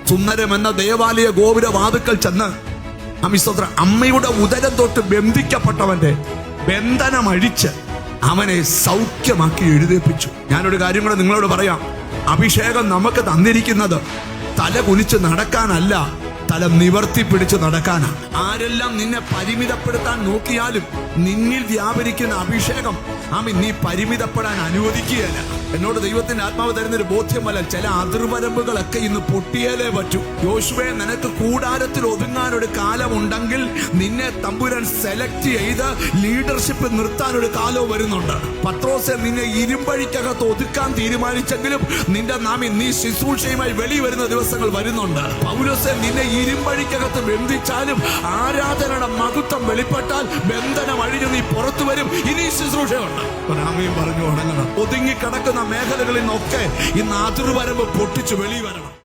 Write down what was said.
സുന്ദരം എന്ന ദേവാലയ ഗോപുര വാതുക്കൽ ചെന്ന് അമ്മയുടെ ഉദരം തൊട്ട് ബന്ധിക്കപ്പെട്ടവന്റെ ബന്ധനം അഴിച്ച് അവനെ സൗഖ്യമാക്കി എഴുന്നേൽപ്പിച്ചു. ഞാനൊരു കാര്യം കൂടെ നിങ്ങളോട് പറയാം. അഭിഷേകം നമുക്ക് തന്നിരിക്കുന്നത് തല കുനിച്ച് നടക്കാനല്ല, തല നിവർത്തി പിടിച്ച് നടക്കാനാണ്. ആരെല്ലാം നിന്നെ പരിമിതപ്പെടുത്താൻ നോക്കിയാലും നിന്നിൽ വ്യാപരിക്കുന്ന അഭിഷേകം നീ പരിമിതപ്പെടാൻ അനുവദിക്കുകയല്ല. എന്നോട് ദൈവത്തിന്റെ ആത്മാവ് തരുന്നൊരു ബോധ്യമല്ല, ചില അതിർവരമ്പുകളൊക്കെ ഇന്ന് പൊട്ടിയാലേ പറ്റൂ. യോശുവേ, നിനക്ക് കൂടാരത്തിൽ ഒതുങ്ങാൻ ഒരു കാലമുണ്ടെങ്കിൽ നിന്നെ തമ്പുരാൻ സെലക്ട് ചെയ്ത് ലീഡർഷിപ്പ് നിർത്താൻ ഒരു കാലവും വരുന്നുണ്ട്. പത്രോസെ, നിന്നെ ഇരുമ്പഴിക്കകത്ത് ഒതുക്കാൻ തീരുമാനിച്ചെങ്കിലും നിന്റെ നീ ശുശ്രൂഷയുമായി വെളി വരുന്ന ദിവസങ്ങൾ വരുന്നുണ്ട്. പൗലോസെ, നിന്നെ ഇരുമ്പഴിക്കകത്ത് ബന്ധിച്ചാലും ആരാധനയുടെ മഹത്വം വെളിപ്പെട്ടാൽ ബന്ധനം അഴിഞ്ഞ് നീ പുറത്തു വരും. ഇനി ശുശ്രൂഷയുണ്ട്. ആമേൻ പറഞ്ഞു തുടങ്ങണം. ഒതുങ്ങിക്കിടക്കുന്ന മേഖലകളിൽ നിന്നൊക്കെ ഇന്ന് അതിർവരമ്പ് പൊട്ടിച്ചു വെളി വരണം.